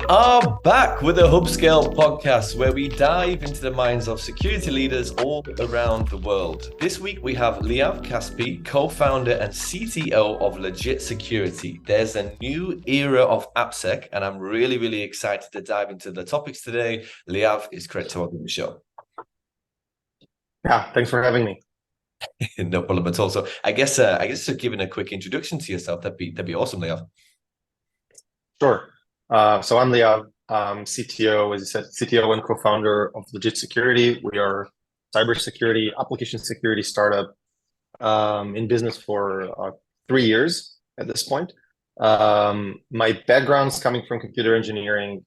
are back with the Hub Scale podcast, where we dive into the minds of security leaders all around the world. This week we have Liav Caspi, co-founder and CTO of Legit Security. There's a new era of AppSec, and I'm really excited to dive into the topics today. Liav, it's great to have you on the show. Yeah, thanks for having me. No problem at all. So I guess just giving a quick introduction to yourself, that'd be awesome, Liav. Sure. So I'm Liav, CTO, as you said, CTO and co-founder of Legit Security. We are cybersecurity, application security startup in business for 3 years at this point. My background's coming from computer engineering.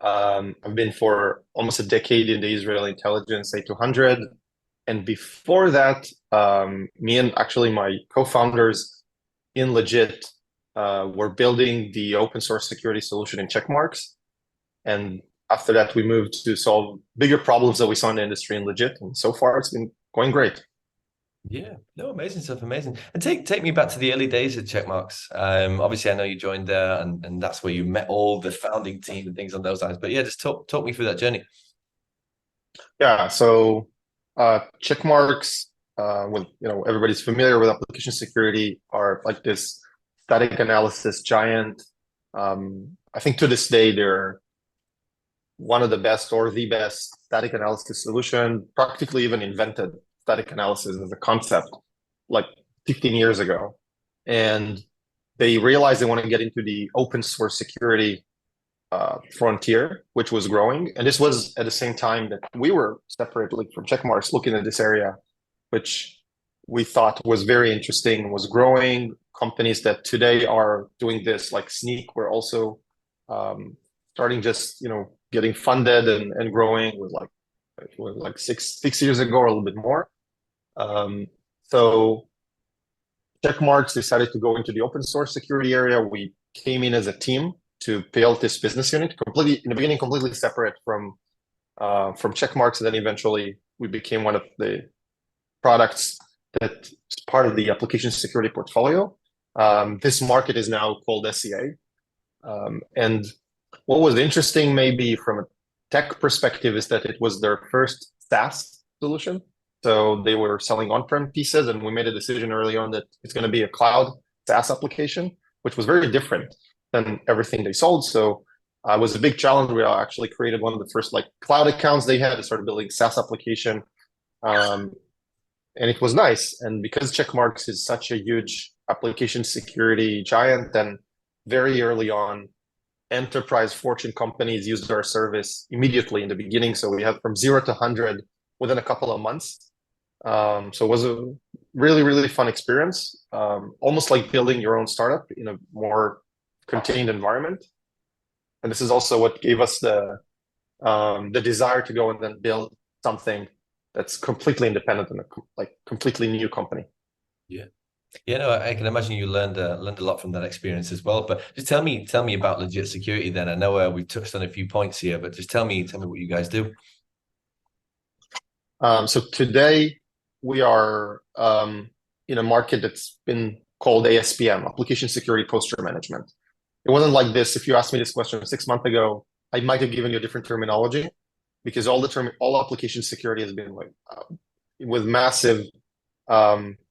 I've been for almost a decade in the Israeli intelligence A200. And before that, me and actually my co-founders in Legit we're building the open source security solution in Checkmarks. And after that, we moved to solve bigger problems that we saw in the industry in Legit. And so far, it's been going great. Yeah, no, amazing stuff, amazing. And take me back to the early days of Checkmarks. Obviously, I know you joined there, and that's where you met all the founding team and things on those lines. But yeah, just talk me through that journey. Yeah, so Checkmarks, with everybody's familiar with application security, are like this static analysis giant. I think to this day, they're one of the best or the best static analysis solution, practically even invented static analysis as a concept like 15 years ago. And they realized they want to get into the open source security frontier, which was growing. And this was at the same time that we were separately from Checkmarks looking at this area, which we thought was very interesting, was growing. Companies that today are doing this, like Sneak, were also starting just getting funded and growing with like six years ago or a little bit more. So Checkmarks decided to go into the open source security area. We came in as a team to build this business unit, completely in the beginning, completely separate from Checkmarks, and then eventually we became one of the products that is part of the application security portfolio. This market is now called SEA. And what was interesting, maybe from a tech perspective, is that it was their first SaaS solution. So they were selling on-prem pieces, and we made a decision early on that it's going to be a cloud SaaS application, which was very different than everything they sold. So it was a big challenge. We actually created one of the first cloud accounts they had and started building SaaS application. And it was nice. And because Checkmarks is such a huge application security giant, then very early on, enterprise Fortune companies used our service immediately in the beginning. So we had from 0 to 100 within a couple of months. So it was a really fun experience, almost like building your own startup in a more contained environment. And this is also what gave us the desire to go and then build something that's completely independent and a completely new company. Yeah. Yeah, no, I can imagine you learned a lot from that experience as well. But just tell me about Legit Security then. I know we've touched on a few points here, but just tell me what you guys do. So today we are in a market that's been called ASPM, Application Security Posture Management. It wasn't like this. If you asked me this question 6 months ago, I might have given you a different terminology, because all application security has been with massive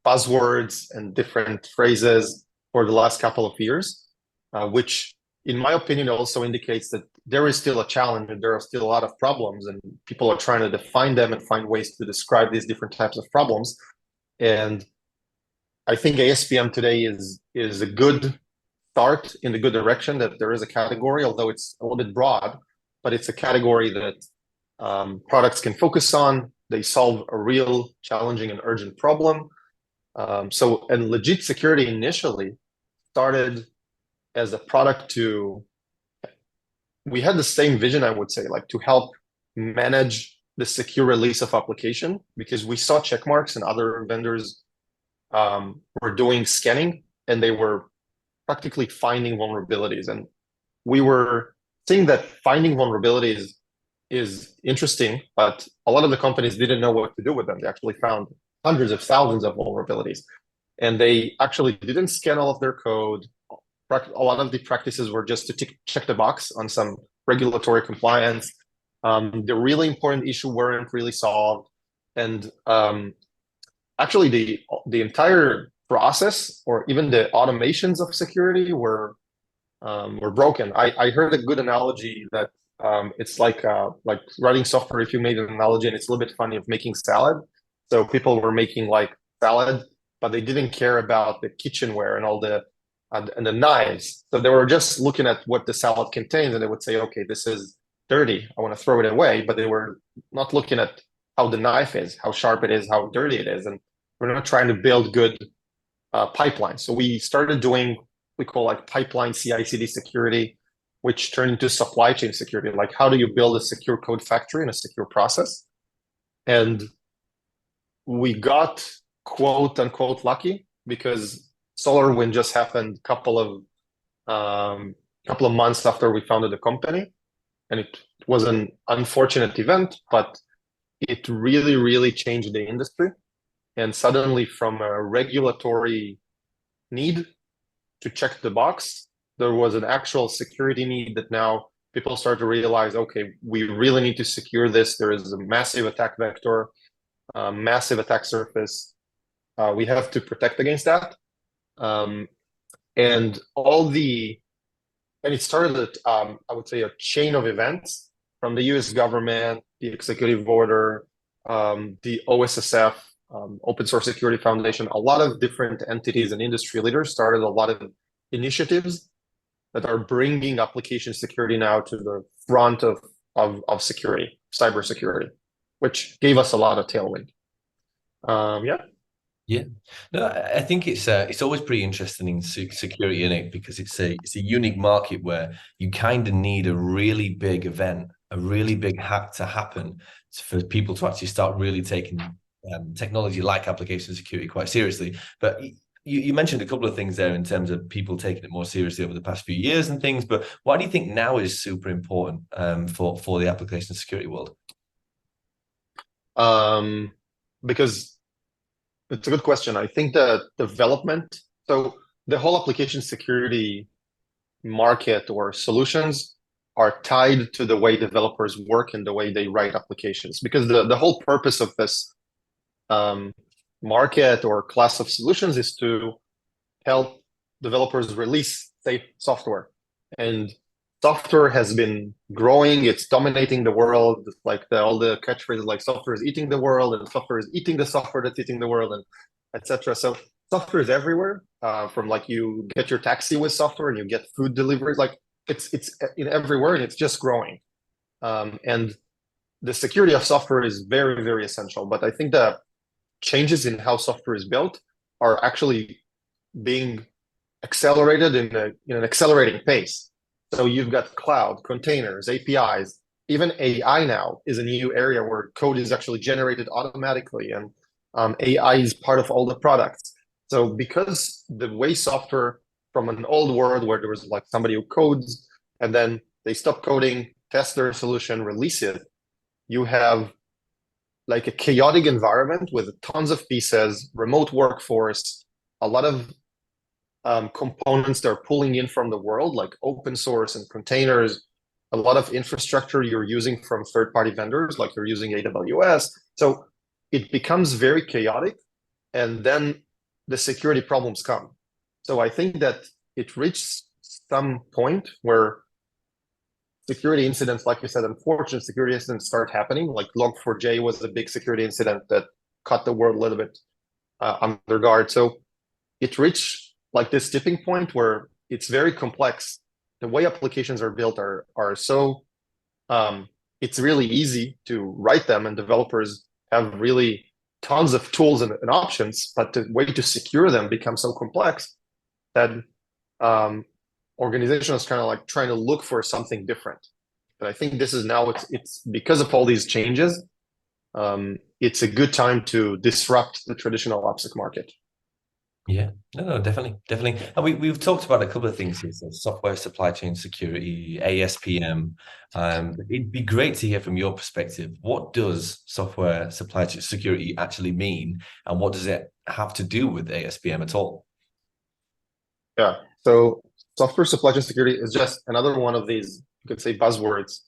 buzzwords and different phrases for the last couple of years, which in my opinion also indicates that there is still a challenge and there are still a lot of problems, and people are trying to define them and find ways to describe these different types of problems. And I think ASPM today is a good start in the good direction, that there is a category, although it's a little bit broad, but it's a category that products can focus on. They solve a real challenging and urgent problem. And Legit Security initially started as a product we had the same vision, I would say, to help manage the secure release of application, because we saw Checkmarks and other vendors were doing scanning, and they were practically finding vulnerabilities. And we were seeing that finding vulnerabilities is interesting, but a lot of the companies didn't know what to do with them. They actually found hundreds of thousands of vulnerabilities, and they actually didn't scan all of their code. A lot of the practices were just to check the box on some regulatory compliance. The really important issue weren't really solved, and actually the entire process or even the automations of security were broken. I heard a good analogy that it's like writing software. If you made an analogy, and it's a little bit funny, of making salad. So people were making like salad, but they didn't care about the kitchenware and all the and the knives. So they were just looking at what the salad contains, and they would say, okay, this is dirty, I want to throw it away. But they were not looking at how the knife is, how sharp it is, how dirty it is, and we're not trying to build good pipelines. So we started doing, we call like pipeline CI/CD security, which turned into supply chain security. Like, how do you build a secure code factory and a secure process? And we got quote unquote lucky because SolarWind just happened a couple of months after we founded the company, and it was an unfortunate event, but it really, really changed the industry. And suddenly, from a regulatory need to check the box, there was an actual security need that now people start to realize, okay, we really need to secure this. There is a massive attack vector, massive attack surface. We have to protect against that. And it started, I would say, a chain of events from the US government, the executive order, the OSSF, Open Source Security Foundation. A lot of different entities and industry leaders started a lot of initiatives that are bringing application security now to the front of security, cybersecurity, which gave us a lot of tailwind. Yeah, no, I think it's always pretty interesting in security in it, because it's a unique market where you kind of need a really big event, a really big hack to happen for people to actually start really taking technology like application security quite seriously. But you mentioned a couple of things there in terms of people taking it more seriously over the past few years and things. But why do you think now is super important for the application security world? Because it's a good question. I think the development, so the whole application security market or solutions are tied to the way developers work and the way they write applications. Because the whole purpose of this market or class of solutions is to help developers release safe software. And software has been growing, it's dominating the world, like all the catchphrases like software is eating the world, and software is eating the software that's eating the world, and etc. So software is everywhere, from like you get your taxi with software and you get food deliveries, like it's in everywhere, and it's just growing. And the security of software is very, very essential. But I think the changes in how software is built are actually being accelerated in an accelerating pace. So you've got cloud, containers, APIs, even AI now is a new area where code is actually generated automatically, and AI is part of all the products. So because the way software from an old world where there was like somebody who codes and then they stop coding, test their solution, release it, you have like a chaotic environment with tons of pieces, remote workforce, a lot of components they're pulling in from the world, like open source and containers, a lot of infrastructure you're using from third-party vendors, like you're using AWS. So it becomes very chaotic, and then the security problems come. So I think that it reached some point where security incidents, like you said, unfortunate security incidents start happening. Like Log4j was a big security incident that caught the world a little bit under guard. So it reached like this tipping point where it's very complex. The way applications are built are so it's really easy to write them, and developers have really tons of tools and options, but the way to secure them becomes so complex that organizations kind of like trying to look for something different. But I think this is now it's because of all these changes, it's a good time to disrupt the traditional OPSEC market. Yeah, no, definitely. And we've talked about a couple of things here, so software supply chain security, ASPM. It'd be great to hear from your perspective. What does software supply chain security actually mean, and what does it have to do with ASPM at all? Yeah, so software supply chain security is just another one of these you could say buzzwords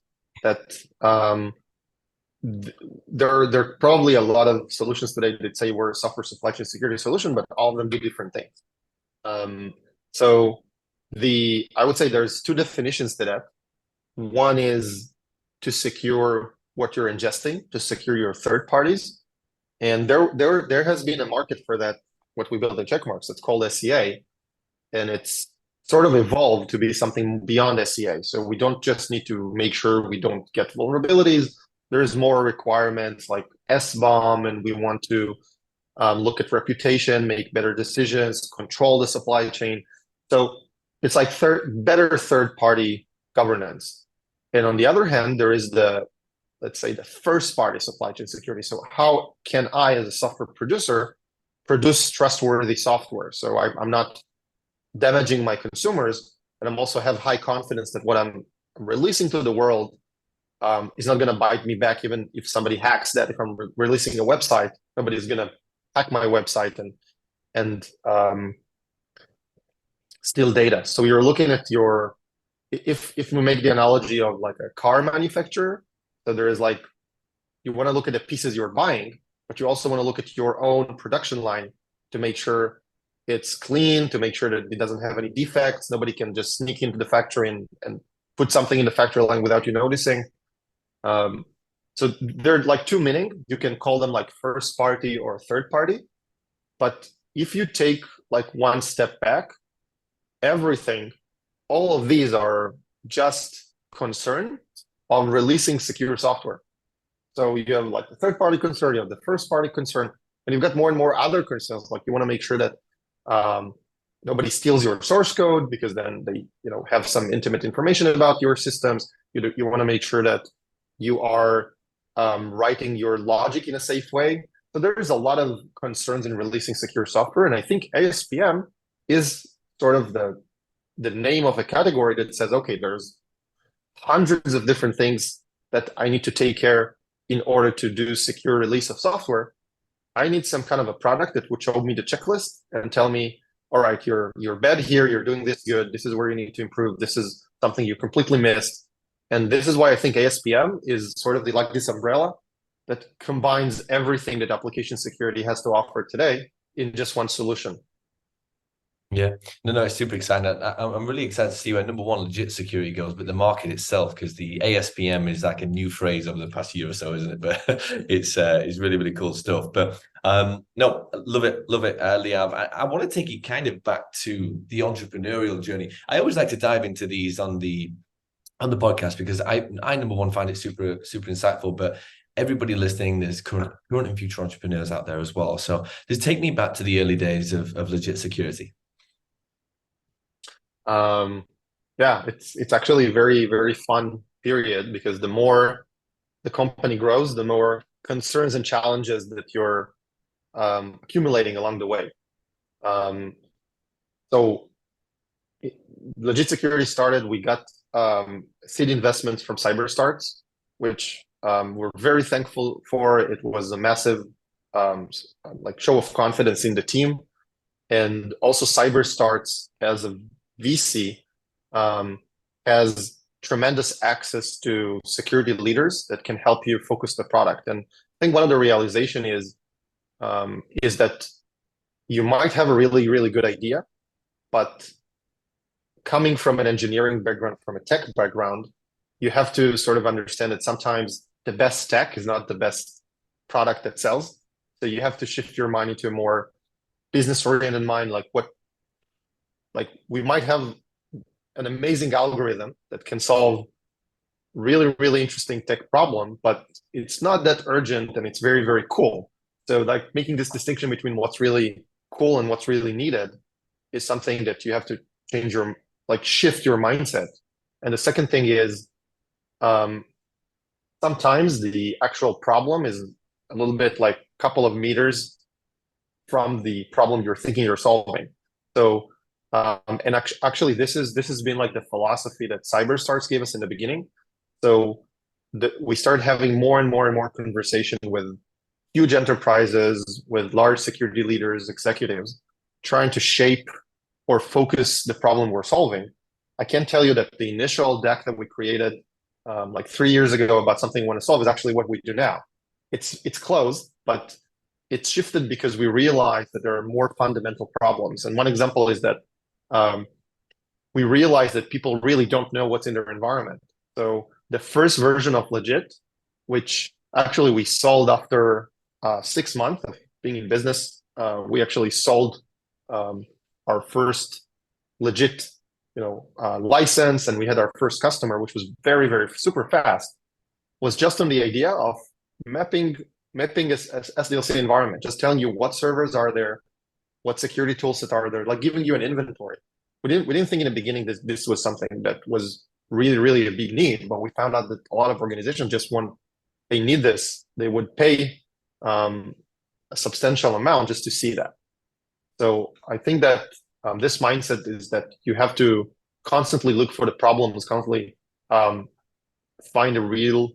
that there are probably a lot of solutions today that say we're a software supply chain security solution, but all of them do different things. So I would say there's two definitions to that. One is to secure what you're ingesting, to secure your third parties. And there has been a market for that, what we built in Checkmarks. It's called SCA, and it's sort of evolved to be something beyond SCA. So we don't just need to make sure we don't get vulnerabilities. There's more requirements like SBOM, and we want to look at reputation, make better decisions, control the supply chain. So it's like better third-party governance. And on the other hand, there is let's say, the first-party supply chain security. So how can I, as a software producer, produce trustworthy software? So I'm not damaging my consumers, and I'm also have high confidence that what I'm releasing to the world is not going to bite me back, even if somebody hacks that. If I'm releasing a website, nobody's going to hack my website and steal data. So you're looking at if we make the analogy of like a car manufacturer, so there is like, you want to look at the pieces you're buying, but you also want to look at your own production line to make sure it's clean, to make sure that it doesn't have any defects. Nobody can just sneak into the factory and put something in the factory line without you noticing. So they're like two meaning. You can call them like first party or third party. But if you take like one step back, all of these are just concern on releasing secure software. So you have like the third party concern, you have the first party concern, and you've got more and more other concerns. Like you want to make sure that nobody steals your source code, because then they have some intimate information about your systems. You want to make sure that you are writing your logic in a safe way. So there's a lot of concerns in releasing secure software, and I think ASPM is sort of the name of a category that says, okay, there's hundreds of different things that I need to take care in order to do secure release of software. I need some kind of a product that would show me the checklist and tell me, all right, you're bad here, you're doing this good, this is where you need to improve, this is something you completely missed. And this is why I think ASPM is sort of like this umbrella that combines everything that application security has to offer today in just one solution. Yeah, no, it's super exciting. I'm really excited to see where number one, legit security goes, but the market itself, because the ASPM is like a new phrase over the past year or so, isn't it? But it's really, really cool stuff. But no, love it, Liav. I want to take you kind of back to the entrepreneurial journey. I always like to dive into these on the podcast, because I number one find it super, super insightful, but everybody listening, there's current and future entrepreneurs out there as well. So just take me back to the early days of legit security. Yeah, it's actually a very, very fun period, because the more the company grows, the more concerns and challenges that you're accumulating along the way. So legit security started, we got seed investments from CyberStarts, which we're very thankful for. It was a massive like show of confidence in the team. And also CyberStarts as a VC has tremendous access to security leaders that can help you focus the product. And I think one of the realization is that you might have a really, really good idea, but coming from an engineering background, from a tech background, you have to sort of understand that sometimes the best tech is not the best product that sells. So you have to shift your mind into a more business-oriented mind, like we might have an amazing algorithm that can solve really, really interesting tech problem, but it's not that urgent and it's very, very cool. So like making this distinction between what's really cool and what's really needed is something that you have to change shift your mindset. And the second thing is sometimes the actual problem is a little bit like a couple of meters from the problem you're thinking you're solving. So and actually, this has been like the philosophy that CyberStarts gave us in the beginning. So we started having more and more and more conversation with huge enterprises, with large security leaders, executives, trying to shape or focus the problem we're solving. I can tell you that the initial deck that we created like 3 years ago about something we want to solve is actually what we do now. It's closed, but it's shifted because we realized that there are more fundamental problems. And one example is that we realized that people really don't know what's in their environment. So the first version of Legit, which actually we sold after 6 months of being in business, we actually sold our first Legit, license, and we had our first customer, which was very, very super fast. Was just on the idea of mapping as SDLC environment, just telling you what servers are there, what security tools that are there, like giving you an inventory. We didn't think in the beginning that this was something that was really, really a big need, but we found out that a lot of organizations just they need this. They would pay a substantial amount just to see that. So I think that this mindset is that you have to constantly look for the problems, constantly find the real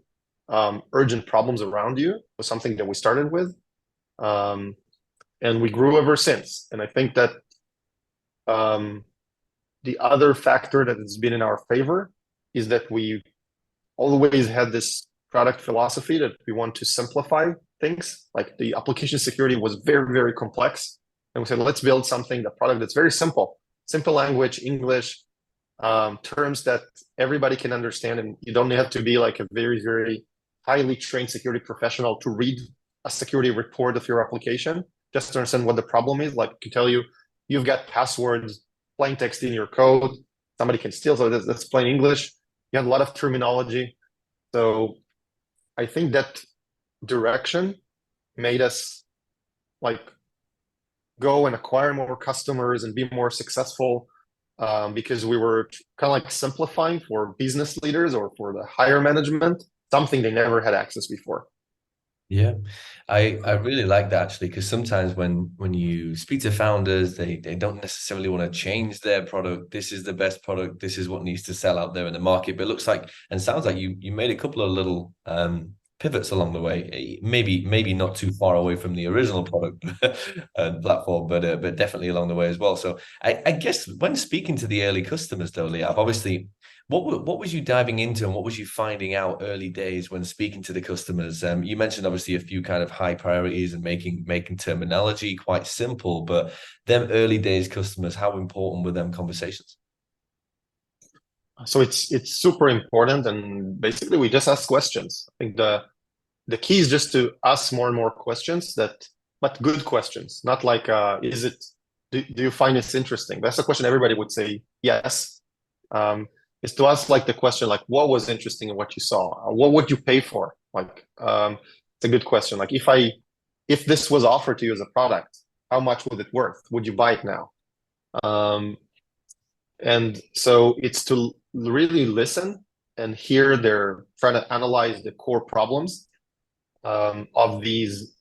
urgent problems around you. Was something that we started with, and we grew ever since. And I think that the other factor that has been in our favor is that we always had this product philosophy that we want to simplify things. Like the application security was very, very complex. And we said, let's build the product that's very simple language, English, terms that everybody can understand. And you don't have to be like a very, very highly trained security professional to read a security report of your application, just to understand what the problem is. Like to tell you, you've got passwords, plain text in your code, somebody can steal. So that's plain English. You have a lot of terminology. So I think that direction made us like go and acquire more customers and be more successful because we were kind of like simplifying for business leaders or for the higher management, something they never had access before. Yeah, I really like that actually, because sometimes when you speak to founders, they don't necessarily want to change their product. This is the best product. This is what needs to sell out there in the market. But it looks like and sounds like you made a couple of little pivots along the way. Maybe not too far away from the original product and platform, but definitely along the way as well. So I guess when speaking to the early customers though, Liav, obviously. What was you diving into and what was you finding out early days when speaking to the customers? You mentioned obviously a few kind of high priorities and making terminology quite simple, but them early days customers, how important were them conversations? So it's super important, and basically we just ask questions. I think the key is just to ask more and more questions but good questions, not like do you find this interesting? That's a question everybody would say yes. Is to ask like the question like what was interesting in what you saw, what would you pay for? Like it's a good question. Like if this was offered to you as a product, how much would it worth? Would you buy it now? And so it's to really listen and hear they're trying to analyze the core problems of these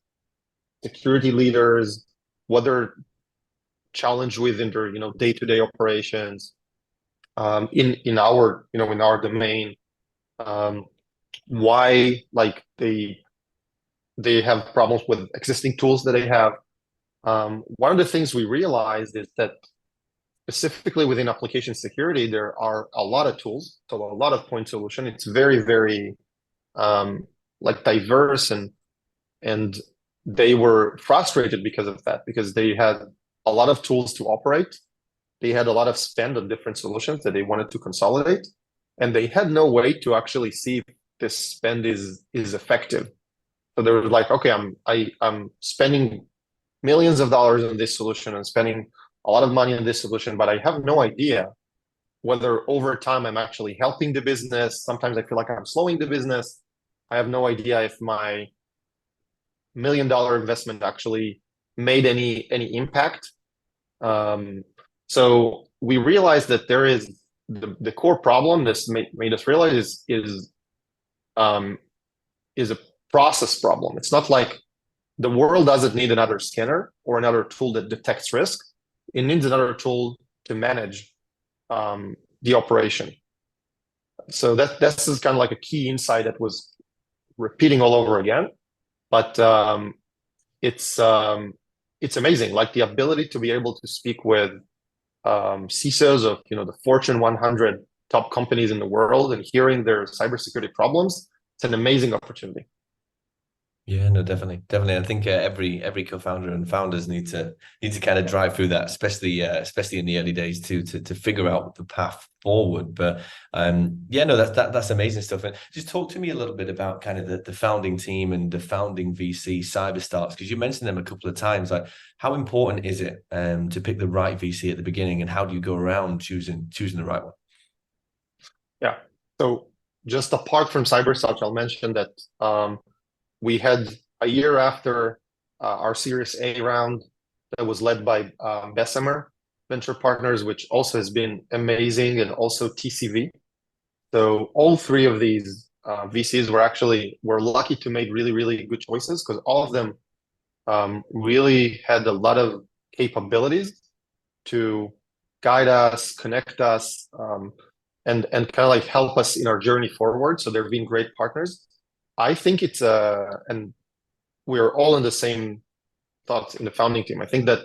security leaders, what they're challenged with in their day-to-day operations. In our domain, why like they have problems with existing tools that they have. One of the things we realized is that specifically within application security, there are a lot of tools, so a lot of point solution. It's very, very like diverse, and they were frustrated because of that, because they had a lot of tools to operate. They had a lot of spend on different solutions that they wanted to consolidate, and they had no way to actually see if this spend is effective. So they were like, okay, I'm spending millions of dollars on this solution and spending a lot of money on this solution, but I have no idea whether over time I'm actually helping the business. Sometimes I feel like I'm slowing the business. I have no idea if my $1 million investment actually made any impact. So we realized that there is the core problem that's made us realize is a process problem. It's not like the world doesn't need another scanner or another tool that detects risk. It needs another tool to manage the operation. So this is kind of like a key insight that was repeating all over again. But it's amazing, like the ability to be able to speak with CISOs of the Fortune 100 top companies in the world and hearing their cybersecurity problems. It's an amazing opportunity. Yeah, no, definitely, definitely. I think every co-founder and founders need to kind of drive through that, especially in the early days too, to figure out the path forward. But yeah, no, that's amazing stuff. And just talk to me a little bit about kind of the founding team and the founding VC CyberStarts, because you mentioned them a couple of times. Like, how important is it to pick the right VC at the beginning, and how do you go around choosing the right one? Yeah. So just apart from CyberStarts, I'll mention that we had a year after our Series A round that was led by Bessemer Venture Partners, which also has been amazing, and also TCV. So all three of these VCs were lucky to make really, really good choices, because all of them really had a lot of capabilities to guide us, connect us, and kind of like help us in our journey forward. So they've been great partners. I think and we're all in the same thoughts in the founding team. I think that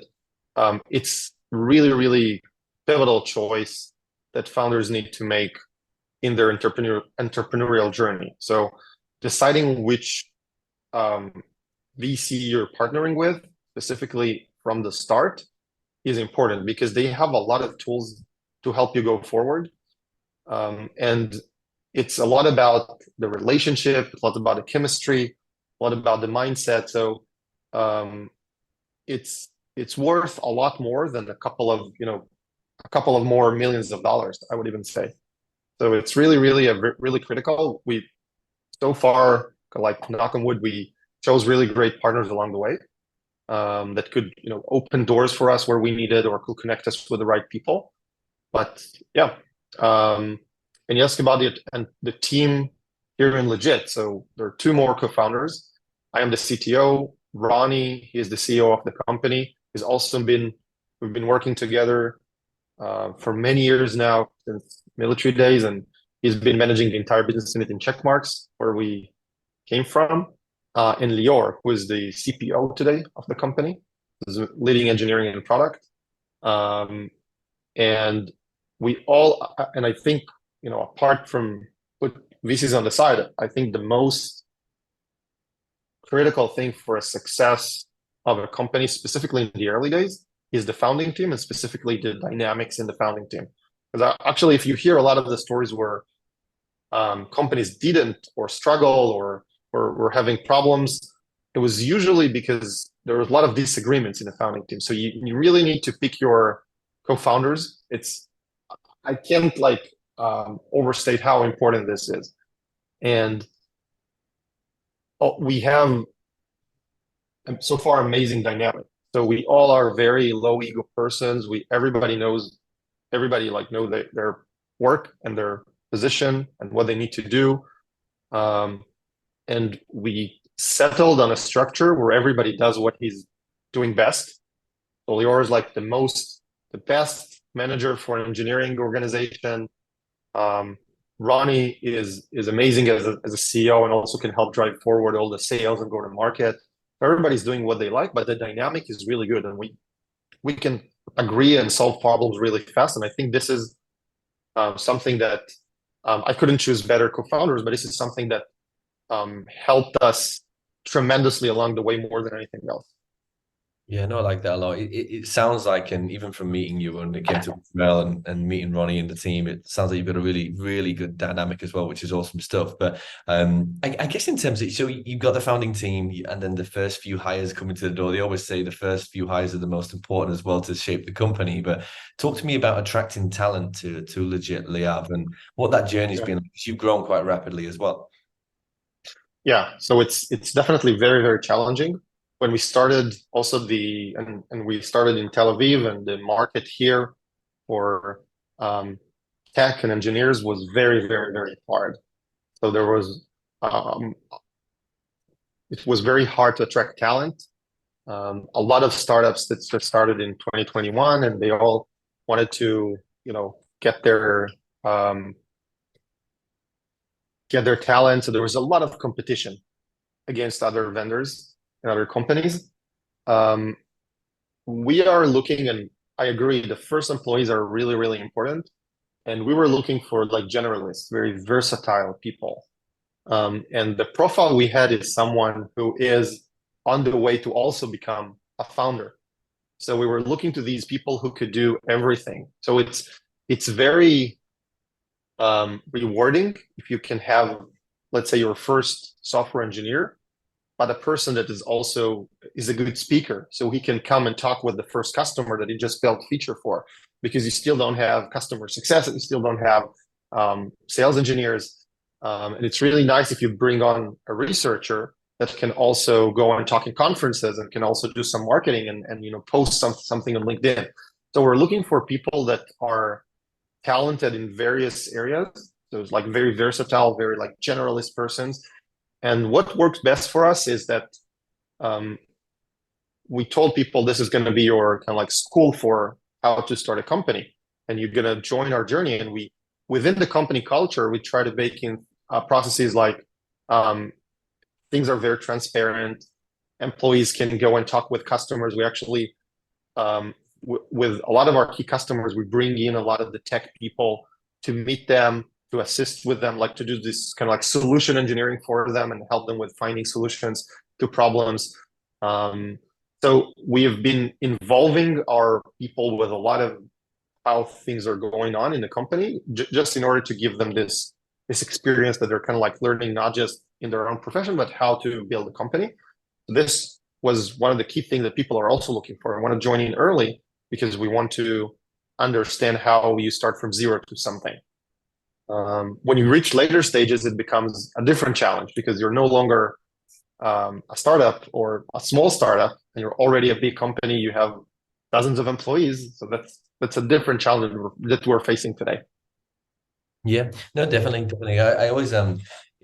it's really, really pivotal choice that founders need to make in their entrepreneurial journey. So deciding which VC you're partnering with, specifically from the start, is important, because they have a lot of tools to help you go forward. And it's a lot about the relationship, a lot about the chemistry, a lot about the mindset. So it's worth a lot more than a couple of more millions of dollars, I would even say. So it's really, really really critical. We so far, like knock on wood, we chose really great partners along the way that could open doors for us where we needed, or could connect us with the right people. But yeah. And you asked about the team here in Legit. So there are two more co-founders. I am the CTO. Ronnie, he is the CEO of the company. We've been working together for many years now, since military days, and he's been managing the entire business unit in Checkmarks, where we came from. And Lior, who is the CPO today of the company, is leading engineering and product. And I think, apart from put VCs on the side, I think the most critical thing for a success of a company, specifically in the early days, is the founding team, and specifically the dynamics in the founding team. Because actually, if you hear a lot of the stories where companies didn't, or struggle, or were having problems, it was usually because there was a lot of disagreements in the founding team. So you really need to pick your co-founders. I can't overstate how important this is. And we have so far amazing dynamic. So we all are very low ego persons. Everybody know their work and their position and what they need to do. And we settled on a structure where everybody does what he's doing best. So Lior is like the best manager for an engineering organization. Ronnie is amazing as a CEO, and also can help drive forward all the sales and go to market. Everybody's doing what they like, but the dynamic is really good, and we can agree and solve problems really fast. And I think this is something that I couldn't choose better co-founders, but this is something that helped us tremendously along the way, more than anything else. Yeah, no, I like that a lot. It sounds like, and even from meeting you when it came to Mel and meeting Ronnie and the team, it sounds like you've got a really, really good dynamic as well, which is awesome stuff. But I guess in terms of, so you've got the founding team, and then the first few hires coming to the door. They always say the first few hires are the most important as well to shape the company. But talk to me about attracting talent to Legit, Liav, and what that journey's been like, because you've grown quite rapidly as well. Yeah, so it's definitely very, very challenging. When we started, also and we started in Tel Aviv, and the market here for tech and engineers was very, very, very hard. So it was very hard to attract talent. A lot of startups that started in 2021, and they all wanted to, get their talent. So there was a lot of competition against other vendors and other companies. We are looking, and I agree. The first employees are really, really important. And we were looking for like generalists, very versatile people. And the profile we had is someone who is on the way to also become a founder. So we were looking to these people who could do everything. So it's very rewarding if you can have, let's say, your first software engineer, but a person that is a good speaker, so he can come and talk with the first customer that he just built feature for, because you still don't have customer success, and you still don't have sales engineers, and it's really nice if you bring on a researcher that can also go and talk in conferences and can also do some marketing and post something on LinkedIn. So we're looking for people that are talented in various areas. So it's like very versatile, very like generalist persons. And what works best for us is that we told people this is going to be your kind of like school for how to start a company, and you're going to join our journey. And we, within the company culture, we try to bake in processes like things are very transparent. Employees can go and talk with customers. We actually, with a lot of our key customers, we bring in a lot of the tech people to meet them, to assist with them, like to do this kind of like solution engineering for them and help them with finding solutions to problems. So we have been involving our people with a lot of how things are going on in the company, just in order to give them this experience that they're kind of like learning, not just in their own profession, but how to build a company. This was one of the key things that people are also looking for. I want to join in early because we want to understand how you start from zero to something. When you reach later stages, it becomes a different challenge because you're no longer a startup or a small startup, and you're already a big company. You have dozens of employees, so that's a different challenge that we're facing today. Yeah, no, definitely. I always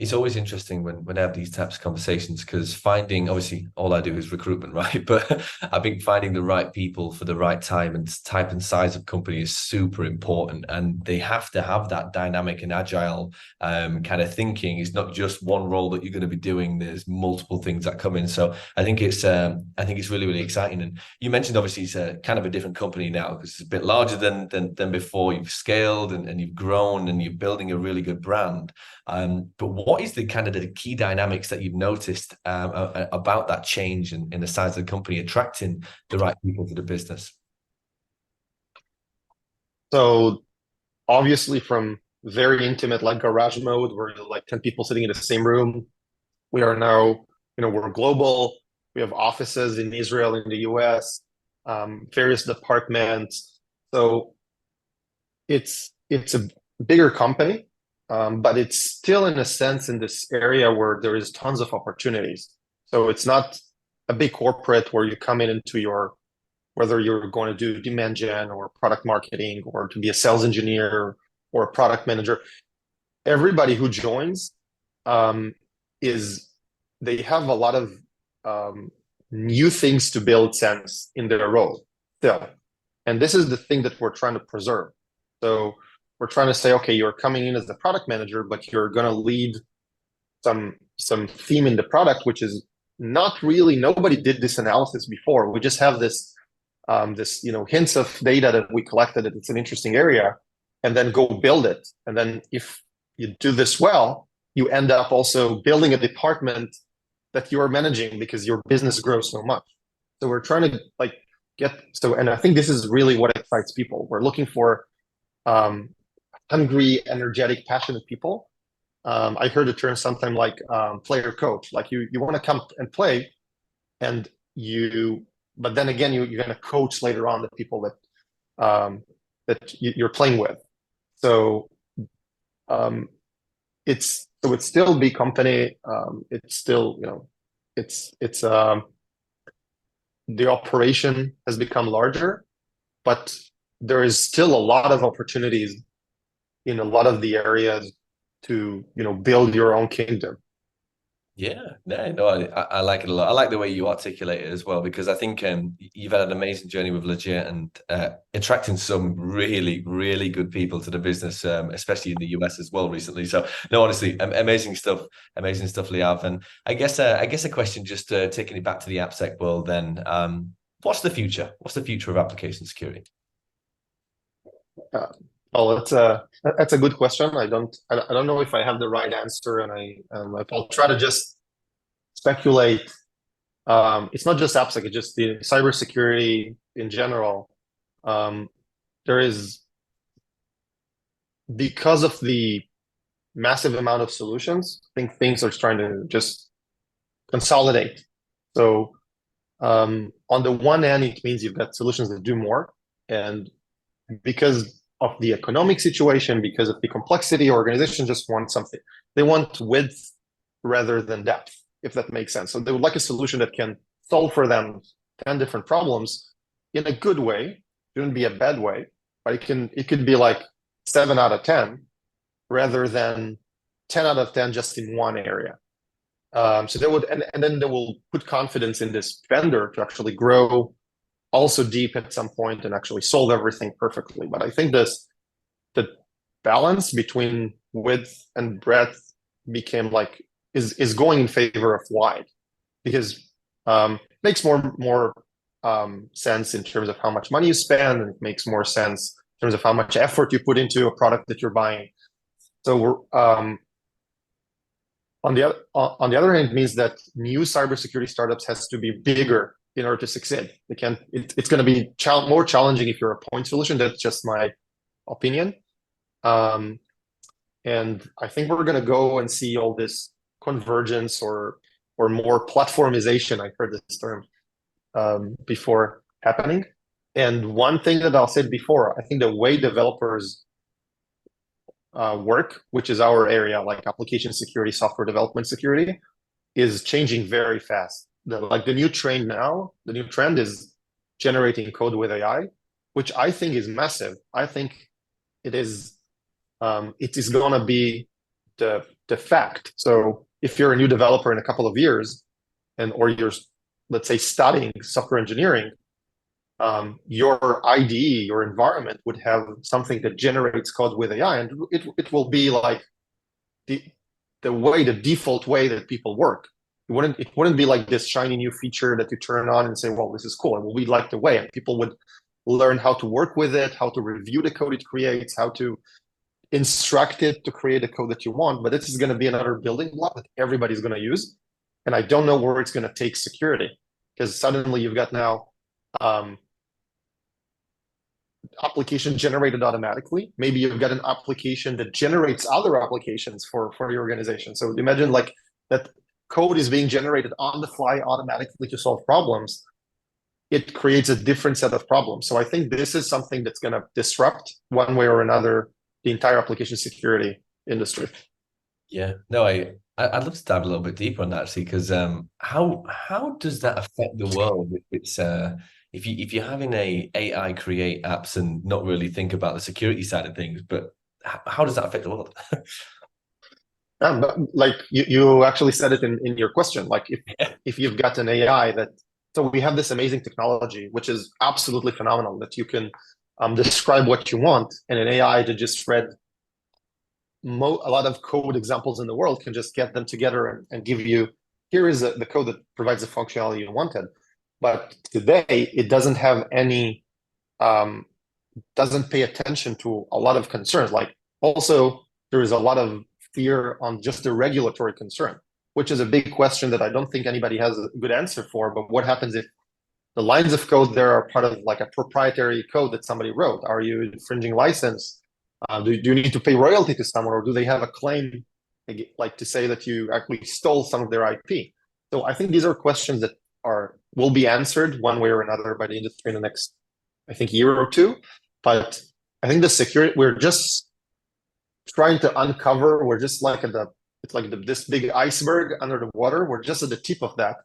it's always interesting when I have these types of conversations, because finding, obviously all I do is recruitment, right? But I think finding the right people for the right time and type and size of company is super important, and they have to have that dynamic and agile kind of thinking. It's not just one role that you're going to be doing. There's multiple things that come in. So I think it's really, really exciting. And you mentioned obviously it's a kind of a different company now because it's a bit larger than before. You've scaled and you've grown and you're building a really good brand. But what is the kind of the key dynamics that you've noticed about that change in the size of the company attracting the right people to the business? So obviously from very intimate, like garage mode, where like 10 people sitting in the same room, we are now, we're global. We have offices in Israel, in the US, various departments. So it's a bigger company. But it's still, in a sense, in this area where there is tons of opportunities. So it's not a big corporate where you come in into whether you're going to do demand gen or product marketing or to be a sales engineer or a product manager. Everybody who joins they have a lot of new things to build sense in their role still. And this is the thing that we're trying to preserve. So we're trying to say, okay, you're coming in as the product manager, but you're going to lead some theme in the product, which is not really, nobody did this analysis before. We just have this hints of data that we collected that it's an interesting area, and then go build it. And then if you do this well, you end up also building a department that you are managing because your business grows so much. So we're trying to and I think this is really what excites people. We're looking for hungry, energetic, passionate people. I heard the term sometime like player coach. Like you want to come and play, but then again you're going to coach later on the people that you're playing with. So it's still a big company. It's still the operation has become larger, but there is still a lot of opportunities in a lot of the areas to build your own kingdom. Yeah, no, I like it a lot. I like the way you articulate it as well, because I think you've had an amazing journey with Legit and attracting some really, really good people to the business, especially in the US as well recently. So no, honestly, amazing stuff, Liav. And I guess a question, just taking it back to the AppSec world then, what's the future? What's the future of application security? Uh, oh, that's a good question. I don't know if I have the right answer, and I'll try to just speculate. It's not just AppSec, it's just the cybersecurity in general. Um, there is because of the massive amount of solutions, I think things are trying to just consolidate. So on the one hand, it means you've got solutions that do more, and because of the economic situation, because of the complexity, organizations just want something. They want width rather than depth, if that makes sense. So they would like a solution that can solve for them 10 different problems in a good way. It shouldn't be a bad way, but it could be like 7 out of 10 rather than 10 out of 10 just in one area. So they would, and then they will put confidence in this vendor to actually grow also deep at some point and actually solve everything perfectly. But I think the balance between width and breadth became like is going in favor of wide, because it makes more sense in terms of how much money you spend, and it makes more sense in terms of how much effort you put into a product that you're buying. So we're on the other hand, it means that new cybersecurity startups has to be bigger in order to succeed. They can't. It's going to be more challenging if you're a point solution. That's just my opinion. And I think we're going to go and see all this convergence or more platformization. I heard this term before happening. And one thing that I'll say before, I think the way developers work, which is our area, like application security, software development security, is changing very fast. The new trend is generating code with AI, which I think is massive. I think it is going to be the fact. So if you're a new developer in a couple of years, or you're, let's say, studying software engineering, your IDE, your environment would have something that generates code with AI, and it will be like the default way that people work. It wouldn't be like this shiny new feature that you turn on and say, well, this is cool. It will be like the way, and people would learn how to work with it, how to review the code it creates, how to instruct it to create the code that you want. But this is going to be another building block that everybody's going to use. And I don't know where it's going to take security, because suddenly you've got now application generated automatically. Maybe you've got an application that generates other applications for your organization. So imagine like that code is being generated on the fly automatically to solve problems. It creates a different set of problems. So I think this is something that's going to disrupt one way or another the entire application security industry. Yeah, no, I'd love to dive a little bit deeper on that actually, because how does that affect the world if it's if you're having a AI create apps and not really think about the security side of things, but how does that affect the world? But like you actually said it in your question, like if you've got an AI so we have this amazing technology, which is absolutely phenomenal, that you can describe what you want, and an AI to just read a lot of code examples in the world can just get them together and give you, here is the code that provides the functionality you wanted. But today it doesn't have any, doesn't pay attention to a lot of concerns. Like also there is a lot of fear on just the regulatory concern, which is a big question that I don't think anybody has a good answer for. But what happens if the lines of code there are part of like a proprietary code that somebody wrote? Are you infringing license? Do you need to pay royalty to someone, or do they have a claim like to say that you actually stole some of their IP? So I think these are questions that will be answered one way or another by the industry in the next, I think, year or two. But I think the security, we're just trying to uncover. We're just like it's like this big iceberg under the water. We're just at the tip of that,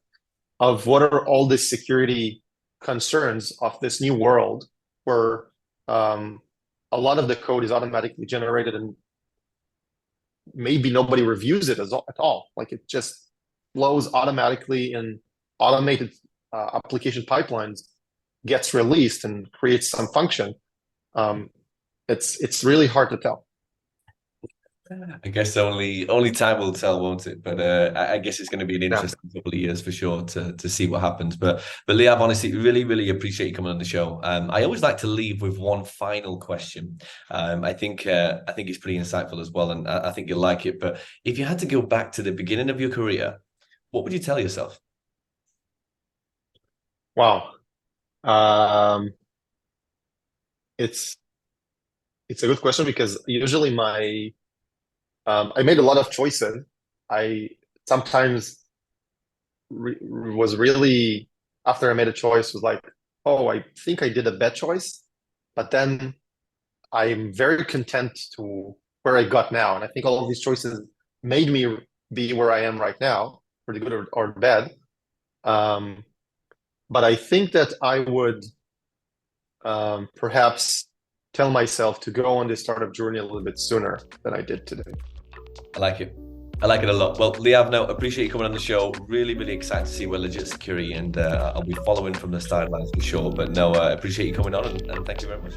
of what are all the security concerns of this new world where a lot of the code is automatically generated and maybe nobody reviews it at all. Like it just flows automatically in automated application pipelines, gets released and creates some function. It's really hard to tell. I guess only time will tell, won't it? But I guess it's going to be an Yeah. interesting couple of years for sure to see what happens. But Liav, honestly, really appreciate you coming on the show. I always like to leave with one final question. I think it's pretty insightful as well, and I think you'll like it. But if you had to go back to the beginning of your career, what would you tell yourself? Wow. Um, it's it's a good question because usually I made a lot of choices. I sometimes was really after I made a choice was like, oh, I think I did a bad choice, but then I'm very content to where I got now, and I think all of these choices made me be where I am right now, for the good or bad. Um, but I think that I would perhaps tell myself to go on this startup journey a little bit sooner than I did today. I like it. I like it a lot. Well, Liav, no, appreciate you coming on the show. Really excited to see where Legit Security, and I'll be following from the sidelines for sure. But no, appreciate you coming on, and thank you very much.